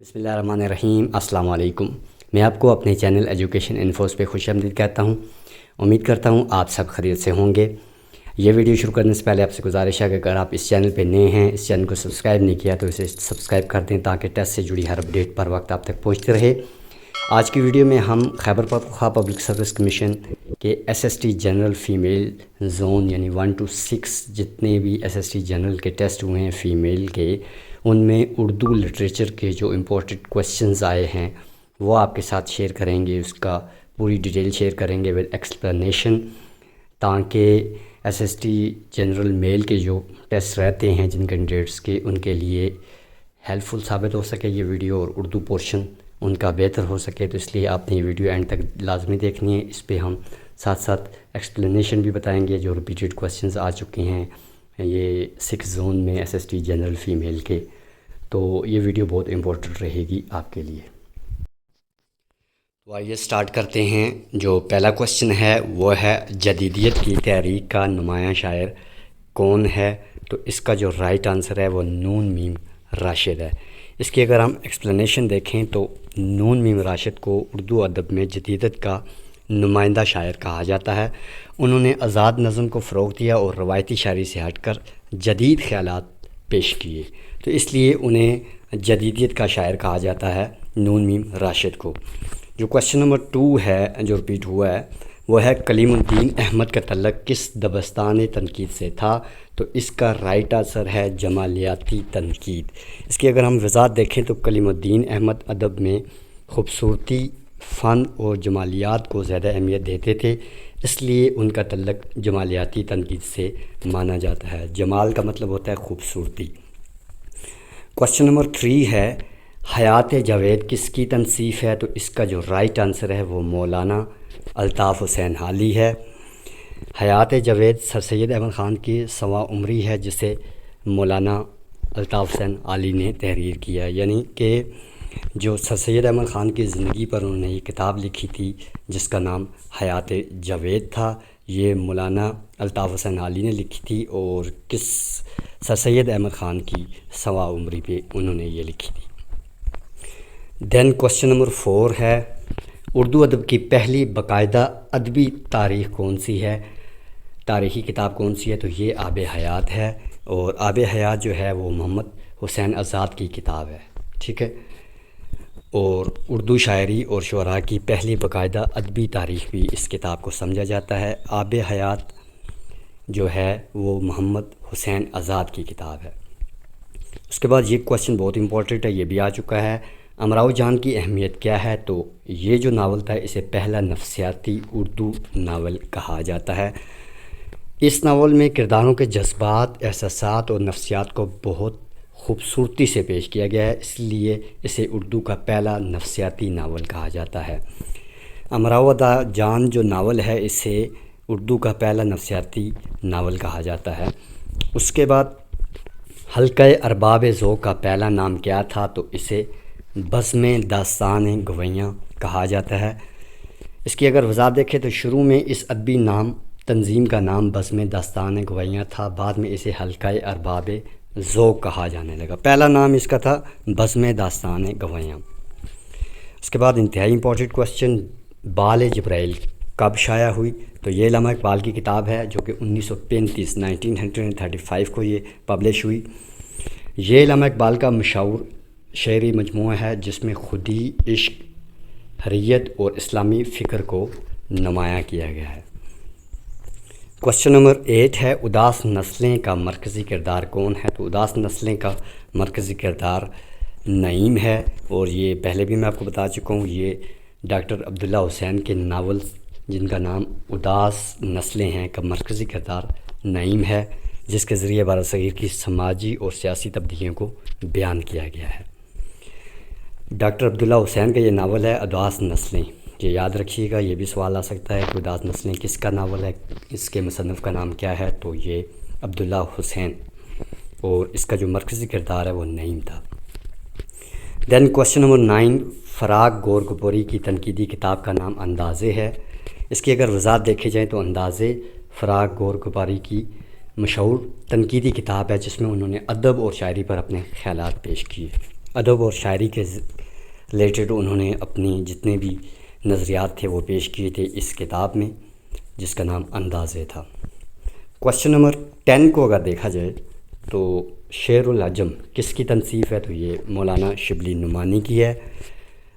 بسم اللہ الرحمن الرحیم۔ السلام علیکم۔ میں آپ کو اپنے چینل ایجوکیشن انفوز پہ خوش آمدید کہتا ہوں۔ امید کرتا ہوں آپ سب خیریت سے ہوں گے۔ یہ ویڈیو شروع کرنے سے پہلے آپ سے گزارش ہے کہ اگر آپ اس چینل پہ نئے ہیں، اس چینل کو سبسکرائب نہیں کیا تو اسے سبسکرائب کر دیں تاکہ ٹیسٹ سے جڑی ہر اپڈیٹ پر وقت آپ تک پہنچتے رہے۔ آج کی ویڈیو میں ہم Khyber Pakhtunkhwa public service commission کے S S T general female zone یعنی 1 to 6 جتنے بھی ایس ایس ٹی جنرل کے ٹیسٹ ہوئے ہیں فیمیل کے، ان میں اردو لٹریچر کے جو امپورٹنٹ کویسچنز آئے ہیں وہ آپ کے ساتھ شیئر کریں گے۔ اس کا پوری ڈیٹیل شیئر کریں گے ود ایکسپلینیشن، تاکہ ایس ایس ٹی جنرل میل کے جو ٹیسٹ رہتے ہیں جن کینڈیڈیٹس کے، ان کے لیے ہیلپ فل ثابت ہو سکے یہ ویڈیو، اور اردو پورشن ان کا بہتر ہو سکے۔ تو اس لیے آپ نے یہ ویڈیو اینڈ تک لازمی دیکھنی ہے۔ اس پہ ہم ساتھ ساتھ ایکسپلینیشن بھی بتائیں گے جو ریپیٹڈ کویسچنز آ چکے ہیں یہ 6 زون میں S S T general female کے۔ تو یہ ویڈیو بہت امپورٹنٹ رہے گی آپ کے لیے۔ تو آئیے سٹارٹ کرتے ہیں۔ جو پہلا کویسچن ہے وہ ہے جدیدیت کی تحریک کا نمایاں شاعر کون ہے؟ تو اس کا جو رائٹ آنسر ہے وہ نون میم راشد ہے۔ اس کی اگر ہم ایکسپلینیشن دیکھیں تو نون میم راشد کو اردو ادب میں جدیدت کا نمائندہ شاعر کہا جاتا ہے۔ انہوں نے آزاد نظم کو فروغ دیا اور روایتی شاعری سے ہٹ کر جدید خیالات پیش کیے، تو اس لیے انہیں جدیدیت کا شاعر کہا جاتا ہے نون میم راشد کو۔ جو کویسچن نمبر 2 ہے جو ریپیٹ ہوا ہے وہ ہے کلیم الدین احمد کا تعلق کس دبستان تنقید سے تھا؟ تو اس کا رائٹ آنسر ہے جمالیاتی تنقید۔ اس کی اگر ہم وضاحت دیکھیں تو کلیم الدین احمد ادب میں خوبصورتی، فن اور جمالیات کو زیادہ اہمیت دیتے تھے، اس لیے ان کا تعلق جمالیاتی تنقید سے مانا جاتا ہے۔ جمال کا مطلب ہوتا ہے خوبصورتی۔ کویسچن نمبر 3 ہے حیات جاوید کس کی تنصیف ہے؟ تو اس کا جو رائٹ آنسر ہے وہ مولانا الطاف حسین حالی ہے۔ حیات جاوید سر سید احمد خان کی سوا عمری ہے جسے مولانا الطاف حسین حالی نے تحریر کیا، یعنی کہ جو سر سید احمد خان کی زندگی پر انہوں نے یہ کتاب لکھی تھی جس کا نام حیات جاوید تھا، یہ مولانا الطاف حسین حالی نے لکھی تھی، اور کس سر سید احمد خان کی سوا عمری پہ انہوں نے یہ لکھی تھی۔ دین کویسچن نمبر 4 ہے اردو ادب کی پہلی باقاعدہ ادبی تاریخ کون سی ہے؟ تاریخی کتاب کون سی ہے؟ تو یہ آب حیات ہے، اور آب حیات جو ہے وہ محمد حسین آزاد کی کتاب ہے، ٹھیک ہے۔ اور اردو شاعری اور شعراء کی پہلی باقاعدہ ادبی تاریخ بھی اس کتاب کو سمجھا جاتا ہے۔ آب حیات جو ہے وہ محمد حسین آزاد کی کتاب ہے۔ اس کے بعد یہ کویسچن بہت امپورٹنٹ ہے، یہ بھی آ چکا ہے۔ امراؤ جان کی اہمیت کیا ہے؟ تو یہ جو ناول تھا اسے پہلا نفسیاتی اردو ناول کہا جاتا ہے۔ اس ناول میں کرداروں کے جذبات، احساسات اور نفسیات کو بہت خوبصورتی سے پیش کیا گیا ہے، اس لیے اسے اردو کا پہلا نفسیاتی ناول کہا جاتا ہے۔ امراؤ جان جو ناول ہے اسے اردو کا پہلا نفسیاتی ناول کہا جاتا ہے۔ اس کے بعد حلقۂ ارباب ذوق کا پہلا نام کیا تھا؟ تو اسے بزم داستان گویاں کہا جاتا ہے۔ اس کی اگر وضاحت دیکھیں تو شروع میں اس ادبی تنظیم کا نام بزم داستان گویاں تھا، بعد میں اسے حلقۂ ارباب ذوق کہا جانے لگا۔ پہلا نام اس کا تھا بزم داستان گویاں۔ اس کے بعد انتہائی امپورٹنٹ کویسچن بال جبرائیل کب شائع ہوئی؟ تو یہ علامہ اقبال کی کتاب ہے جو کہ 1935 کو یہ پبلش ہوئی۔ یہ علامہ اقبال کا مشہور شعری مجموعہ ہے جس میں خودی، عشق، حریت اور اسلامی فکر کو نمایاں کیا گیا ہے۔ کویسچن نمبر 8 ہے اداس نسلیں کا مرکزی کردار کون ہے؟ تو اداس نسلیں کا مرکزی کردار نعیم ہے، اور یہ پہلے بھی میں آپ کو بتا چکا ہوں، یہ ڈاکٹر عبداللہ حسین کے ناول جن کا نام اداس نسلیں ہیں کا مرکزی کردار نعیم ہے، جس کے ذریعے بھارت صغیر کی سماجی اور سیاسی تبدیلیوں کو بیان کیا گیا ہے۔ ڈاکٹر عبداللہ حسین کا یہ ناول ہے اداس نسلیں، یہ یاد رکھیے گا، یہ بھی سوال آ سکتا ہے کہ اداس نسلیں کس کا ناول ہے، اس کے مصنف کا نام کیا ہے؟ تو یہ عبداللہ حسین، اور اس کا جو مرکزی کردار ہے وہ نعیم تھا۔ دین کویسچن نمبر 9 فراق گور کپوری کی تنقیدی کتاب کا نام اندازے ہے۔ اس کی اگر وضاحت دیکھے جائیں تو اندازے فراق گور کپوری کی مشہور تنقیدی کتاب ہے جس میں انہوں نے ادب اور شاعری پر اپنے خیالات پیش کیے۔ ادب اور شاعری کے ریلیٹڈ انہوں نے اپنی جتنے بھی نظریات تھے وہ پیش کیے تھے اس کتاب میں، جس کا نام اندازے تھا۔ کوشچن نمبر 10 کو اگر دیکھا جائے تو شعر العجم کس کی تنصیف ہے؟ تو یہ مولانا شبلی نعمانی کی ہے۔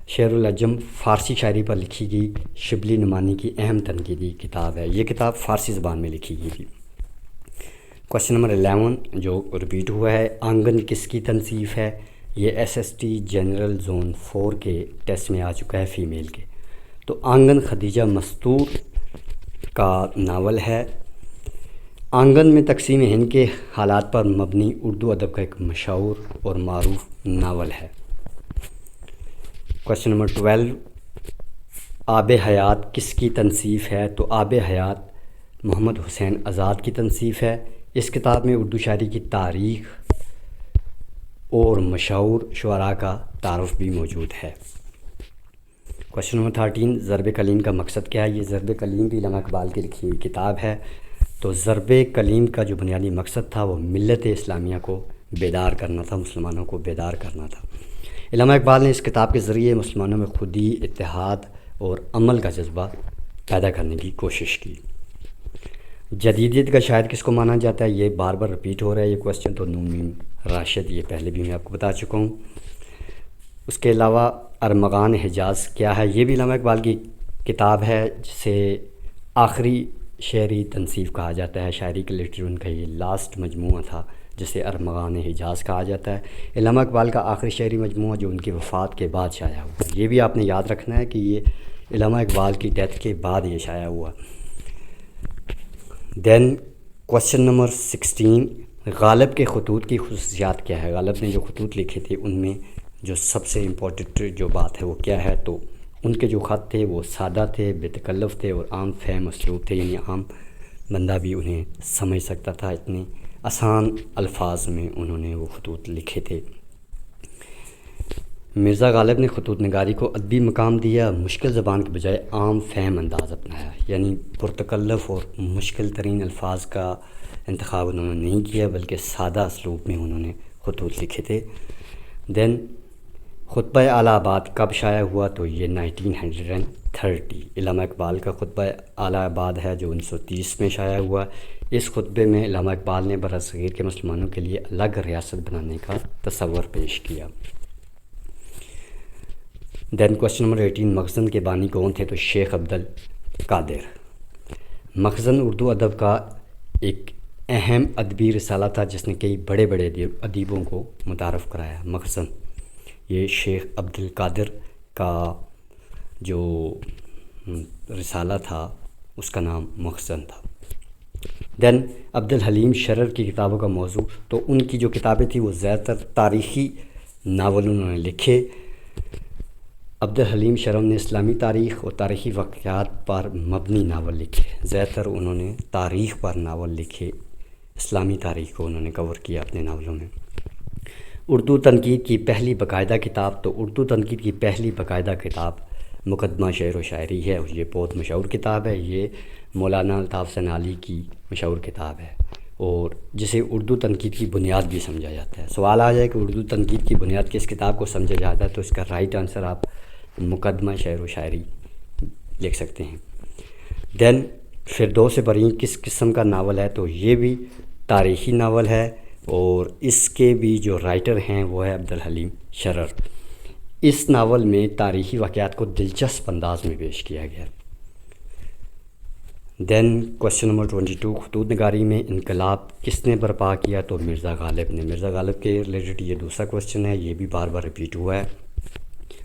شعر العجم فارسی شاعری پر لکھی گئی شبلی نعمانی کی اہم تنقیدی کتاب ہے۔ یہ کتاب فارسی زبان میں لکھی گئی تھی۔ کوشچن نمبر 11 جو رپیٹ ہوا ہے، آنگن کس کی تنصیف ہے؟ یہ S S T general zone 4 کے ٹیسٹ میں آ چکا ہے فیمیل کے۔ تو آنگن خدیجہ مستور کا ناول ہے۔ آنگن میں تقسیم ہند کے حالات پر مبنی اردو ادب کا ایک مشہور اور معروف ناول ہے۔ کوشچن نمبر 12 آب حیات کس کی تنصیف ہے؟ تو آب حیات محمد حسین آزاد کی تنصیف ہے۔ اس کتاب میں اردو شاعری کی تاریخ اور مشہور شعراء کا تعارف بھی موجود ہے۔ کوشچن نمبر 13 ضرب کلیم کا مقصد کیا ہے؟ یہ ضرب کلیم بھی علامہ اقبال کی لکھی ہوئی کتاب ہے۔ تو ضرب کلیم کا جو بنیادی مقصد تھا وہ ملت اسلامیہ کو بیدار کرنا تھا، مسلمانوں کو بیدار کرنا تھا۔ علامہ اقبال نے اس کتاب کے ذریعے مسلمانوں میں خودی، اتحاد اور عمل کا جذبہ پیدا کرنے کی کوشش کی۔ جدیدیت کا شاعر کس کو مانا جاتا ہے؟ یہ بار بار رپیٹ ہو رہا ہے یہ کوسچن، تو نون میم راشد، یہ پہلے بھی میں آپ کو بتا چکا ہوں۔ اس کے علاوہ ارمغان حجاز کیا ہے؟ یہ بھی علامہ اقبال کی کتاب ہے جسے آخری شعری تنصیف کہا جاتا ہے۔ شاعری کے ریلیٹڈ ان کا یہ لاسٹ مجموعہ تھا جسے ارمغان حجاز کہا جاتا ہے۔ علامہ اقبال کا آخری شعری مجموعہ جو ان کی وفات کے بعد شائع ہوا، یہ بھی آپ نے یاد رکھنا ہے کہ یہ علامہ اقبال کی ڈیتھ کے بعد یہ شائع ہوا۔ دین کوسچن نمبر 16 غالب کے خطوط کی خصوصیات کیا ہے؟ غالب نے جو خطوط لکھے تھے ان میں جو سب سے امپورٹنٹ جو بات ہے وہ کیا ہے؟ تو ان کے جو خط تھے وہ سادہ تھے، بے تکلف تھے اور عام فہم اسلوب تھے، یعنی عام بندہ بھی انہیں سمجھ سکتا تھا۔ اتنے آسان الفاظ میں انہوں نے وہ خطوط لکھے تھے۔ مرزا غالب نے خطوط نگاری کو ادبی مقام دیا، مشکل زبان کے بجائے عام فہم انداز اپنایا، یعنی پرتکلف اور مشکل ترین الفاظ کا انتخاب انہوں نے نہیں کیا بلکہ سادہ اسلوب میں انہوں نے خطوط لکھے تھے۔ دین خطبہ اعلیٰ آباد کب شائع ہوا؟ تو یہ 1930 علامہ اقبال کا خطبہ اعلیٰ آباد ہے جو 1930 میں شائع ہوا۔ اس خطبے میں علامہ اقبال نے برصغیر کے مسلمانوں کے لیے الگ ریاست بنانے کا تصور پیش کیا۔ دین کوسچن نمبر 18 مخزن کے بانی کون تھے؟ تو شیخ عبد القادر۔ مخزن اردو ادب کا ایک اہم ادبی رسالہ تھا جس نے کئی بڑے بڑے ادیبوں کو متعارف کرایا۔ مخزن یہ شیخ عبد القادر کا جو رسالہ تھا اس کا نام مخزن تھا۔ دین عبد الحلیم شرر کی کتابوں کا موضوع، تو ان کی جو کتابیں تھیں وہ زیادہ تر تاریخی ناول انہوں نے لکھے۔ عبد الحلیم شرر نے اسلامی تاریخ اور تاریخی واقعات پر مبنی ناول لکھے، زیادہ تر انہوں نے تاریخ پر ناول لکھے، اسلامی تاریخ کو انہوں نے کور کیا اپنے ناولوں میں۔ اردو تنقید کی پہلی باقاعدہ کتاب، تو اردو تنقید کی پہلی باقاعدہ کتاب مقدمہ شعر و شاعری ہے، اور یہ بہت مشہور کتاب ہے۔ یہ مولانا الطاف حسین علی کی مشہور کتاب ہے اور جسے اردو تنقید کی بنیاد بھی سمجھا جاتا ہے۔ سوال آ جائے کہ اردو تنقید کی بنیاد کس کتاب کو سمجھا جاتا ہے، تو اس کا رائٹ آنسر آپ مقدمہ شعر و شاعری لکھ سکتے ہیں۔ دین فردوس بریں کس قسم کا ناول ہے؟ تو یہ بھی تاریخی ناول ہے اور اس کے بھی جو رائٹر ہیں وہ ہے عبد الحلیم شرر۔ اس ناول میں تاریخی واقعات کو دلچسپ انداز میں پیش کیا گیا۔ دین کوسچن نمبر 22 خطوط نگاری میں انقلاب کس نے برپا کیا؟ تو مرزا غالب نے۔ مرزا غالب کے ریلیٹڈ یہ دوسرا کوسچن ہے، یہ بھی بار بار رپیٹ ہوا ہے۔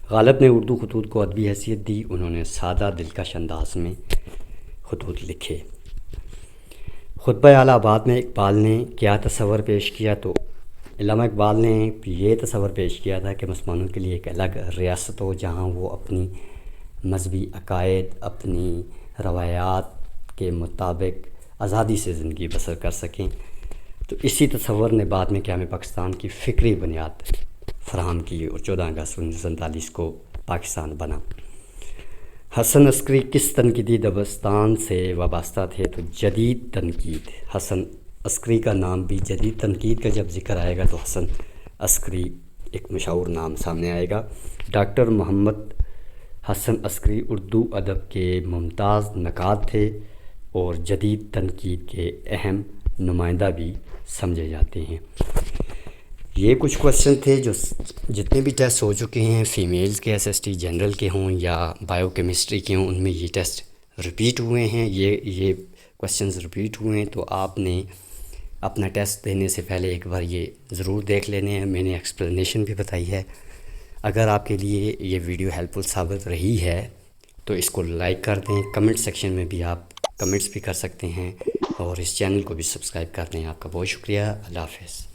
غالب نے اردو خطوط کو ادبی حیثیت دی، انہوں نے سادہ دلکش انداز میں خطوط لکھے۔ خطبہ اعلیٰ آباد میں اقبال نے کیا تصور پیش کیا؟ تو علامہ اقبال نے یہ تصور پیش کیا تھا کہ مسلمانوں کے لیے ایک الگ ریاست ہو جہاں وہ اپنی مذہبی عقائد، اپنی روایات کے مطابق آزادی سے زندگی بسر کر سکیں۔ تو اسی تصور نے بعد میں قیام پاکستان کی فکری بنیاد فراہم کی اور 14 اگست 1947 کو پاکستان بنا۔ حسن عسکری کس تنقیدی دبستان سے وابستہ تھے؟ تو جدید تنقید۔ حسن عسکری کا نام بھی جدید تنقید کا جب ذکر آئے گا تو حسن عسکری ایک مشہور نام سامنے آئے گا۔ ڈاکٹر محمد حسن عسکری اردو ادب کے ممتاز نقاد تھے اور جدید تنقید کے اہم نمائندہ بھی سمجھے جاتے ہیں۔ یہ کچھ کوسچن تھے جو جتنے بھی ٹیسٹ ہو چکے ہیں، فیمیلز کے SST جنرل کے ہوں یا بائیو کیمسٹری کے ہوں، ان میں یہ ٹیسٹ رپیٹ ہوئے ہیں، یہ کوسچنز رپیٹ ہوئے ہیں۔ تو آپ نے اپنا ٹیسٹ دینے سے پہلے ایک بار یہ ضرور دیکھ لینے ہیں۔ میں نے ایکسپلینیشن بھی بتائی ہے۔ اگر آپ کے لیے یہ ویڈیو ہیلپ فل ثابت رہی ہے تو اس کو لائک کر دیں۔ کمنٹ سیکشن میں بھی آپ کمنٹس بھی کر سکتے ہیں اور اس چینل کو بھی سبسکرائب کر دیں۔ آپ کا بہت شکریہ۔ اللہ حافظ۔